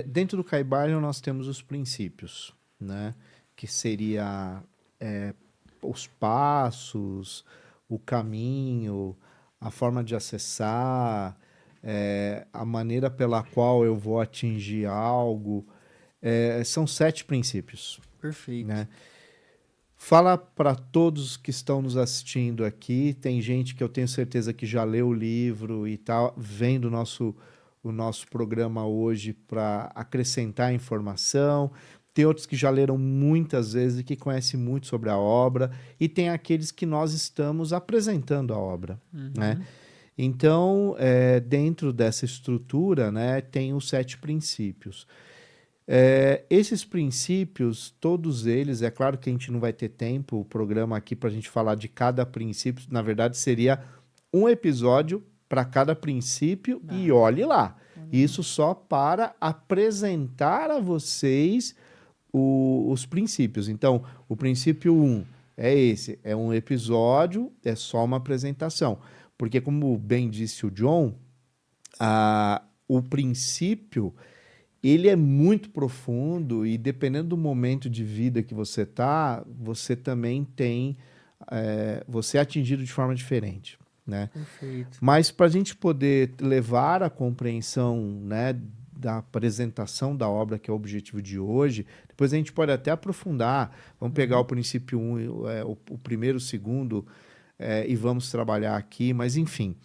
Dentro do Kybalion nós temos os princípios, né? Que seria os passos, o caminho, a forma de acessar, a maneira pela qual eu vou atingir algo. São 7 princípios, Perfeito. né? Fala para todos que estão nos assistindo aqui. Tem gente que eu tenho certeza que já leu o livro e tá vendo o nosso programa hoje para acrescentar informação. Tem outros que já leram muitas vezes e que conhecem muito sobre a obra. E tem aqueles que nós estamos apresentando a obra, né? Uhum. Então, dentro dessa estrutura, né, tem os 7 princípios. Esses princípios, todos eles, é claro que a gente não vai ter tempo, o programa aqui para a gente falar de cada princípio, na verdade seria um episódio para cada princípio e Ah, olhe lá. olha lá. Isso só para apresentar a vocês os princípios. Então, o princípio um é esse, é um episódio, é só uma apresentação. Porque, como bem disse o John, o princípio ele é muito profundo e dependendo do momento de vida que você tá, você também tem, você é atingido de forma diferente, né? Perfeito. Mas para a gente poder levar a compreensão, né, da apresentação da obra, que é o objetivo de hoje, depois a gente pode até aprofundar. Vamos pegar o Uhum. princípio um, o primeiro, o segundo, e vamos trabalhar aqui. Mas, enfim,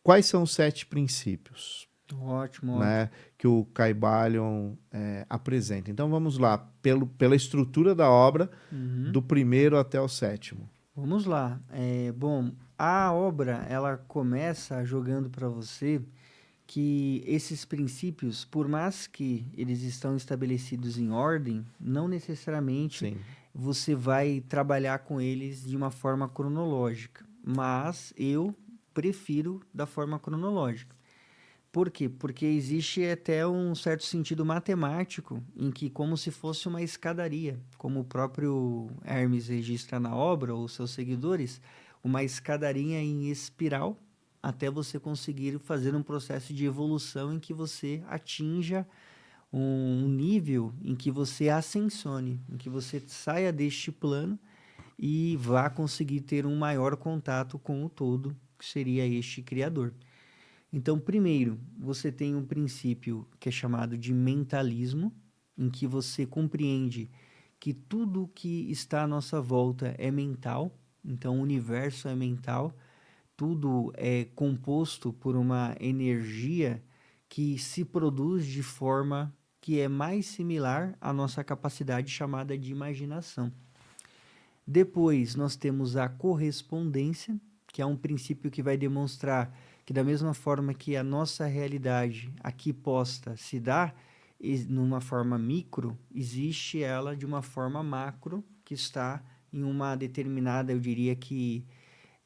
quais são os 7 princípios? Ótimo, ótimo. Né, que o Kybalion apresenta. Então vamos lá, pela estrutura da obra, Uhum. do primeiro até o sétimo. Vamos lá. Bom, a obra ela começa jogando para você que esses princípios, por mais que eles estão estabelecidos em ordem, não necessariamente Sim, você vai trabalhar com eles de uma forma cronológica, mas eu prefiro da forma cronológica. Por quê? Porque existe até um certo sentido matemático em que, como se fosse uma escadaria, como o próprio Hermes registra na obra, ou seus seguidores, uma escadaria em espiral, até você conseguir fazer um processo de evolução em que você atinja um nível em que você ascensione, em que você saia deste plano e vá conseguir ter um maior contato com o todo, que seria este Criador. Então, primeiro, você tem um princípio que é chamado de mentalismo, em que você compreende que tudo que está à nossa volta é mental, então o universo é mental, tudo é composto por uma energia que se produz de forma que é mais similar à nossa capacidade chamada de imaginação. Depois, nós temos a correspondência, que é um princípio que vai demonstrar que, da mesma forma que a nossa realidade aqui posta se dá numa forma micro, existe ela de uma forma macro, que está em uma determinada, eu diria que,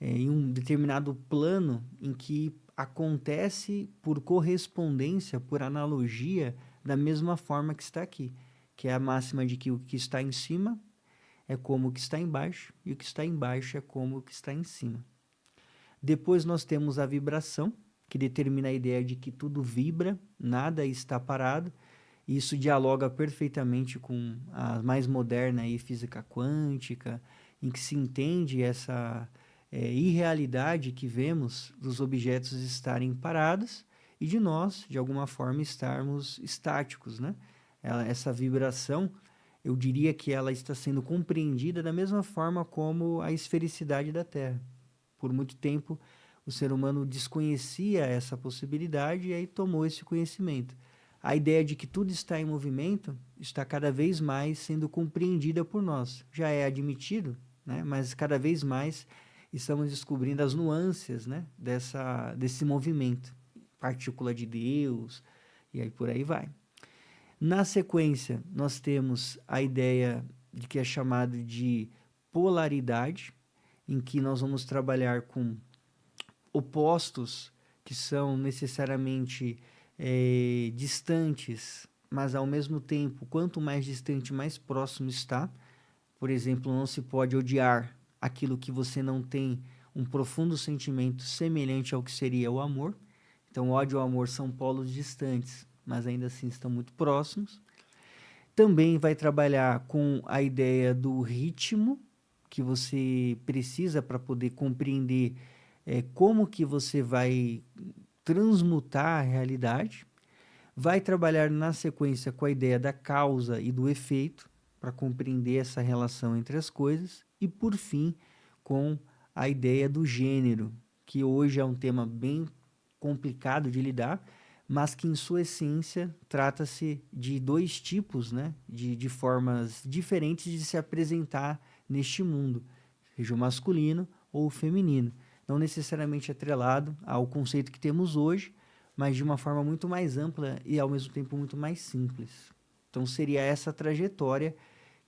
em um determinado plano em que acontece por correspondência, por analogia, da mesma forma que está aqui, que é a máxima de que o que está em cima é como o que está embaixo e o que está embaixo é como o que está em cima. Depois nós temos a vibração, que determina a ideia de que tudo vibra, nada está parado. Isso dialoga perfeitamente com a mais moderna aí, física quântica, em que se entende essa irrealidade que vemos dos objetos estarem parados e de nós, de alguma forma, estarmos estáticos, né? Essa vibração, eu diria que ela está sendo compreendida da mesma forma como a esfericidade da Terra. Por muito tempo, o ser humano desconhecia essa possibilidade e aí tomou esse conhecimento. A ideia de que tudo está em movimento está cada vez mais sendo compreendida por nós. Já é admitido, né? Mas cada vez mais estamos descobrindo as nuances, né? Desse movimento. Partícula de Deus, e aí por aí vai. Na sequência, nós temos a ideia de que é chamado de polaridade, em que nós vamos trabalhar com opostos que são necessariamente distantes, mas ao mesmo tempo, quanto mais distante, mais próximo está. Por exemplo, não se pode odiar aquilo que você não tem um profundo sentimento semelhante ao que seria o amor. Então, ódio e o amor são polos distantes, mas ainda assim estão muito próximos. Também vai trabalhar com a ideia do ritmo que você precisa para poder compreender como que você vai transmutar a realidade. Vai trabalhar na sequência com a ideia da causa e do efeito, para compreender essa relação entre as coisas. E, por fim, com a ideia do gênero, que hoje é um tema bem complicado de lidar, mas que, em sua essência, trata-se de dois tipos, né, de formas diferentes de se apresentar neste mundo, seja o masculino ou o feminino. Não necessariamente atrelado ao conceito que temos hoje, mas de uma forma muito mais ampla e, ao mesmo tempo, muito mais simples. Então, seria essa trajetória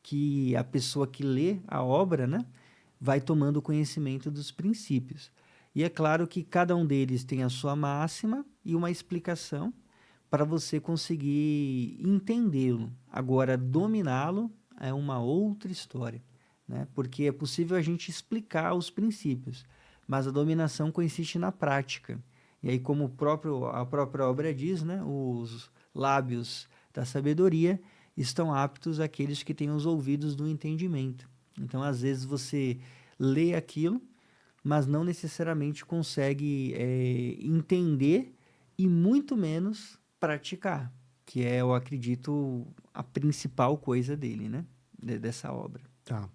que a pessoa que lê a obra, né, vai tomando conhecimento dos princípios. E é claro que cada um deles tem a sua máxima e uma explicação para você conseguir entendê-lo. Agora, dominá-lo é uma outra história, né? Porque é possível a gente explicar os princípios, mas a dominação consiste na prática. E aí, como a própria obra diz, né, os lábios da sabedoria estão aptos àqueles que têm os ouvidos do entendimento. Então, às vezes, você lê aquilo, mas não necessariamente consegue entender e muito menos praticar, que é, eu acredito, a principal coisa dele, né? Dessa obra. Tá.